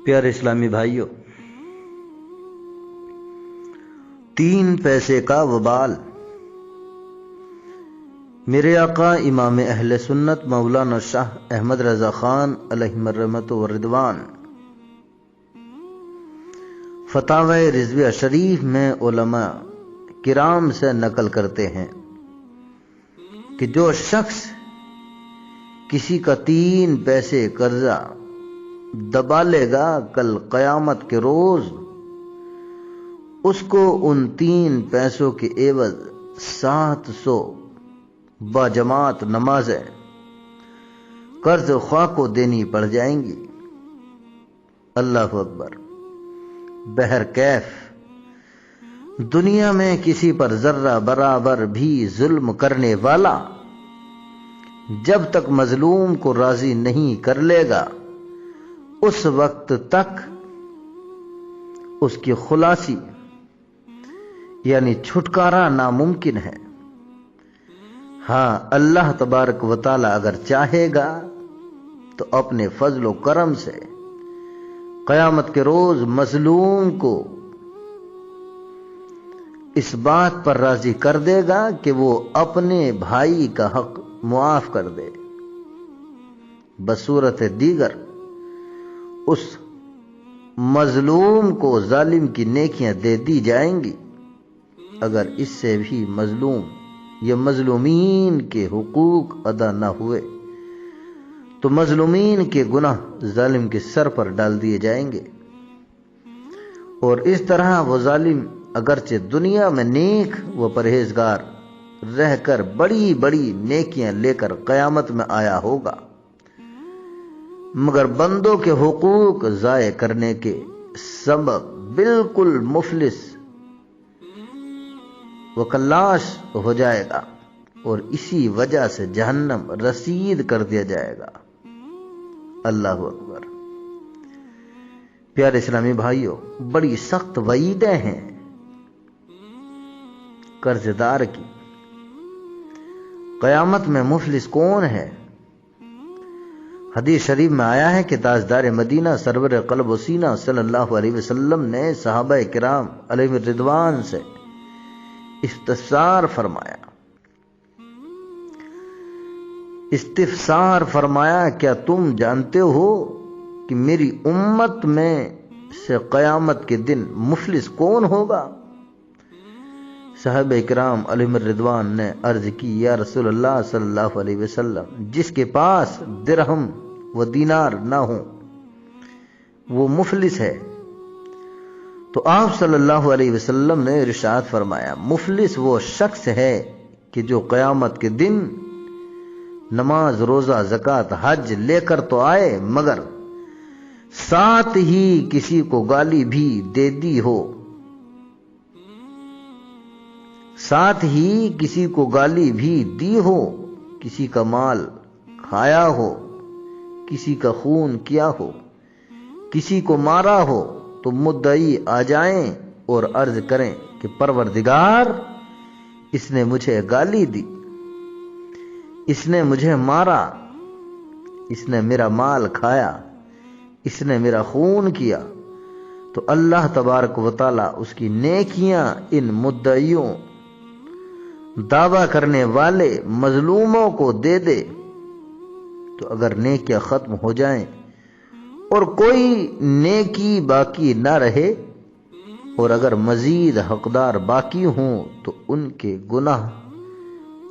پیارے اسلامی بھائیوں، 3 پیسے کا وبال۔ میرے آقا امام اہل سنت مولانا شاہ احمد رضا خان علیہ الرحمت والرضوان فتاوی رضویہ شریف میں علماء کرام سے نقل کرتے ہیں کہ جو شخص کسی کا 3 پیسے قرضہ دبا لے گا، کل قیامت کے روز اس کو ان 3 پیسوں کے عوض 700 باجماعت نمازیں قرض خواہ کو دینی پڑ جائیں گی۔ اللہ اکبر۔ بہرکیف دنیا میں کسی پر ذرہ برابر بھی ظلم کرنے والا جب تک مظلوم کو راضی نہیں کر لے گا، اس وقت تک اس کی خلاصی یعنی چھٹکارا ناممکن ہے۔ ہاں، اللہ تبارک و تعالی اگر چاہے گا تو اپنے فضل و کرم سے قیامت کے روز مظلوم کو اس بات پر راضی کر دے گا کہ وہ اپنے بھائی کا حق معاف کر دے۔ بصورت دیگر اس مظلوم کو ظالم کی نیکیاں دے دی جائیں گی۔ اگر اس سے بھی مظلوم یا مظلومین کے حقوق ادا نہ ہوئے تو مظلومین کے گناہ ظالم کے سر پر ڈال دیے جائیں گے، اور اس طرح وہ ظالم اگرچہ دنیا میں نیک و پرہیزگار رہ کر بڑی بڑی نیکیاں لے کر قیامت میں آیا ہوگا، مگر بندوں کے حقوق ضائع کرنے کے سبب بالکل مفلس و کلاش ہو جائے گا، اور اسی وجہ سے جہنم رسید کر دیا جائے گا۔ اللہ اکبر۔ پیارے اسلامی بھائیوں، بڑی سخت وعیدیں ہیں قرض دار کی۔ قیامت میں مفلس کون ہے؟ حدیث شریف میں آیا ہے کہ تاجدار مدینہ سرور قلب و سینہ صلی اللہ علیہ وسلم نے صحابہ کرام علیہ الرضوان سے استفسار فرمایا، کیا تم جانتے ہو کہ میری امت میں سے قیامت کے دن مفلس کون ہوگا؟ صحابہ کرام علیہ الرضوان نے عرض کی، یا رسول اللہ صلی اللہ علیہ وسلم، جس کے پاس درہم و دینار نہ ہوں وہ مفلس ہے۔ تو آپ صلی اللہ علیہ وسلم نے ارشاد فرمایا، مفلس وہ شخص ہے کہ جو قیامت کے دن نماز، روزہ، زکوٰۃ، حج لے کر تو آئے، مگر ساتھ ہی کسی کو گالی بھی دے دی ہو، ساتھ ہی کسی کو گالی بھی دی ہو، کسی کا مال کھایا ہو، کسی کا خون کیا ہو، کسی کو مارا ہو، تو مدعی آ جائیں اور عرض کریں کہ پروردگار، اس نے مجھے گالی دی، اس نے مجھے مارا، اس نے میرا مال کھایا، اس نے میرا خون کیا، تو اللہ تبارک و تعالی اس کی نیکیاں ان مدعیوں، دعویٰ کرنے والے مظلوموں کو دے دے۔ تو اگر نیکیاں ختم ہو جائیں اور کوئی نیکی باقی نہ رہے، اور اگر مزید حقدار باقی ہوں تو ان کے گناہ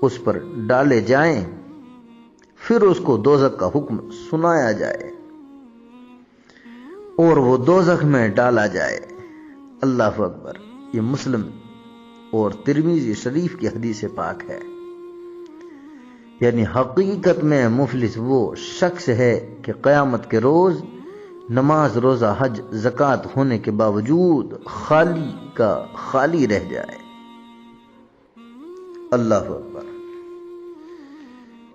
اس پر ڈالے جائیں، پھر اس کو دوزخ کا حکم سنایا جائے اور وہ دوزخ میں ڈالا جائے۔ اللہ اکبر۔ یہ مسلم اور ترمذی شریف کی حدیث پاک ہے۔ یعنی حقیقت میں مفلس وہ شخص ہے کہ قیامت کے روز نماز، روزہ، حج، زکوٰۃ ہونے کے باوجود خالی کا خالی رہ جائے۔ اللہ اکبر۔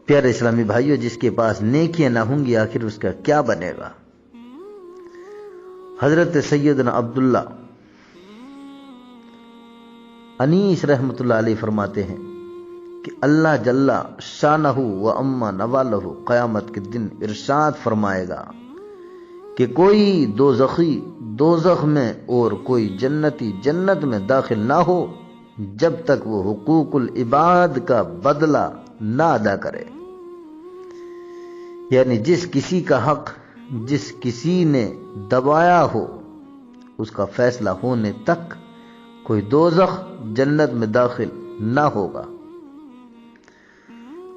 پیارے اسلامی بھائیوں، جس کے پاس نیکیاں نہ ہوں گی آخر اس کا کیا بنے گا؟ حضرت سیدنا عبداللہ انیس رحمۃ اللہ علیہ فرماتے ہیں کہ اللہ جل شانہ و اما نوالہ قیامت کے دن ارشاد فرمائے گا کہ کوئی دوزخی دوزخ میں اور کوئی جنتی جنت میں داخل نہ ہو جب تک وہ حقوق العباد کا بدلہ نہ ادا کرے. یعنی جس کسی کا حق جس کسی نے دبایا ہو اس کا فیصلہ ہونے تک کوئی دوزخ جنت میں داخل نہ ہوگا.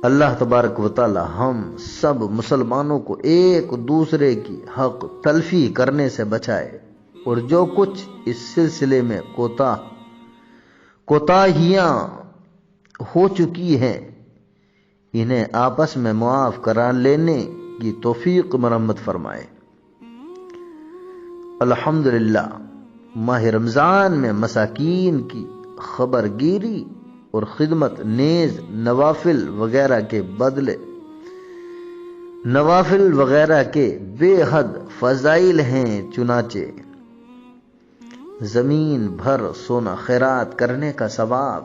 اللہ تبارک و تعالی ہم سب مسلمانوں کو ایک دوسرے کی حق تلفی کرنے سے بچائے اور جو کچھ اس سلسلے میں کوتاہیاں ہو چکی ہیں انہیں آپس میں معاف کرا لینے کی توفیق مرحمت فرمائے. الحمدللہ ماہ رمضان میں مساکین کی خبر گیری اور خدمت نیز نوافل وغیرہ کے بے حد فضائل ہیں. چنانچہ زمین بھر سونا خیرات کرنے کا ثواب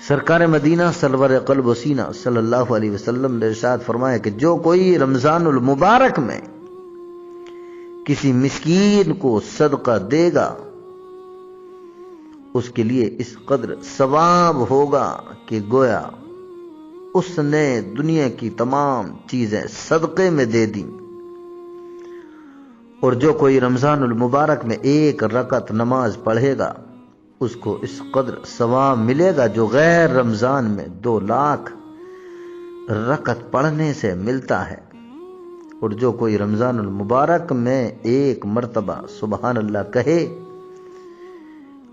سرکار مدینہ سرور قلب و سینہ صلی اللہ علیہ وسلم نے ارشاد فرمایا کہ جو کوئی رمضان المبارک میں کسی مسکین کو صدقہ دے گا اس کے لیے اس قدر ثواب ہوگا کہ گویا اس نے دنیا کی تمام چیزیں صدقے میں دے دیں. اور جو کوئی رمضان المبارک میں 1 رکعت نماز پڑھے گا اس کو اس قدر ثواب ملے گا جو غیر رمضان میں 2 لاکھ رکعت پڑھنے سے ملتا ہے. اور جو کوئی رمضان المبارک میں 1 مرتبہ سبحان اللہ کہے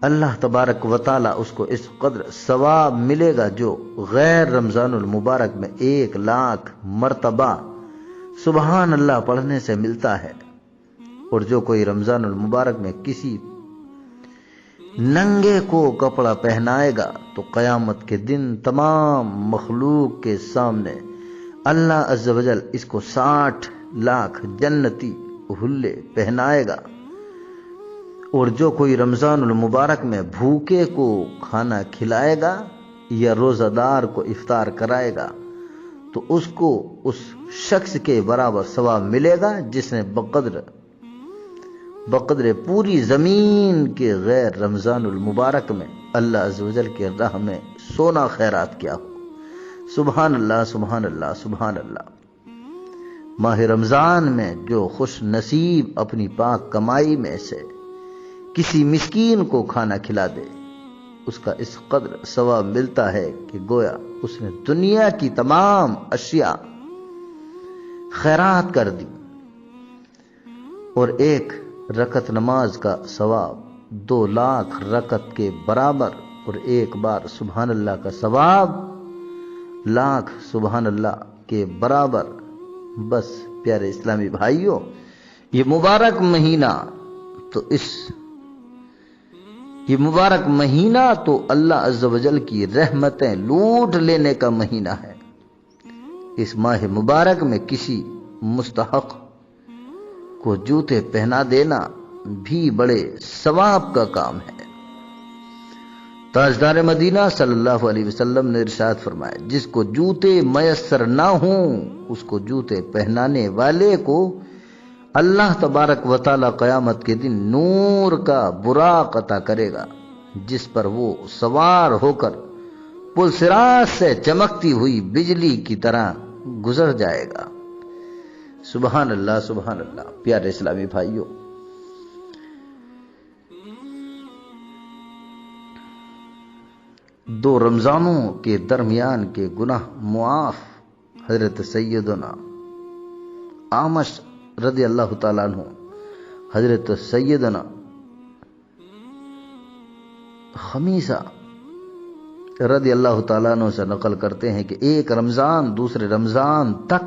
اللہ تبارک و تعالی اس کو اس قدر ثواب ملے گا جو غیر رمضان المبارک میں 1 لاکھ مرتبہ سبحان اللہ پڑھنے سے ملتا ہے. اور جو کوئی رمضان المبارک میں کسی ننگے کو کپڑا پہنائے گا تو قیامت کے دن تمام مخلوق کے سامنے اللہ عز و جل اس کو 60 لاکھ جنتی حلے پہنائے گا. اور جو کوئی رمضان المبارک میں بھوکے کو کھانا کھلائے گا یا روزہ دار کو افطار کرائے گا تو اس کو اس شخص کے برابر ثواب ملے گا جس نے بقدر پوری زمین کے غیر رمضان المبارک میں اللہ عز و جل کے راہ میں سونا خیرات کیا ہو. سبحان اللہ سبحان اللہ سبحان اللہ. ماہ رمضان میں جو خوش نصیب اپنی پاک کمائی میں سے کسی مسکین کو کھانا کھلا دے اس کا اس قدر ثواب ملتا ہے کہ گویا اس نے دنیا کی تمام اشیاء خیرات کر دی. اور 1 رکعت نماز کا ثواب 2 لاکھ رکعت کے برابر اور 1 بار سبحان اللہ کا ثواب لاکھ سبحان اللہ کے برابر. بس پیارے اسلامی بھائیوں یہ مبارک مہینہ تو اللہ عز و جل کی رحمتیں لوٹ لینے کا مہینہ ہے. اس ماہ مبارک میں کسی مستحق کو جوتے پہنا دینا بھی بڑے ثواب کا کام ہے. تاجدار مدینہ صلی اللہ علیہ وسلم نے ارشاد فرمایا جس کو جوتے میسر نہ ہوں اس کو جوتے پہنانے والے کو اللہ تبارک و تعالی قیامت کے دن نور کا براق عطا کرے گا جس پر وہ سوار ہو کر پل صراط سے چمکتی ہوئی بجلی کی طرح گزر جائے گا. سبحان اللہ سبحان اللہ. پیارے اسلامی بھائیوں دو رمضانوں کے درمیان کے گناہ معاف حضرت سیدنا آمش رضی اللہ تعالیٰ عنہ حضرت سیدنا خمیسہ رضی اللہ تعالیٰ عنہ سے نقل کرتے ہیں کہ ایک رمضان دوسرے رمضان تک،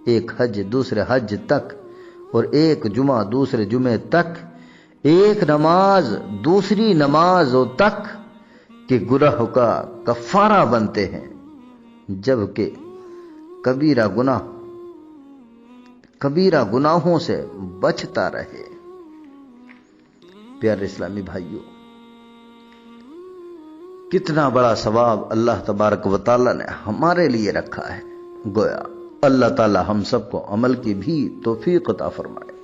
ایک حج دوسرے حج تک، اور ایک جمعہ دوسرے جمعے تک، ایک نماز دوسری نمازوں تک کہ گناہ کا کفارہ بنتے ہیں، جبکہ کبیرہ گناہوں سے بچتا رہے۔ پیارے اسلامی بھائیوں، کتنا بڑا ثواب اللہ تبارک و تعالی نے ہمارے لیے رکھا ہے۔ گویا اللہ تعالی ہم سب کو عمل کی بھی توفیق عطا فرمائے۔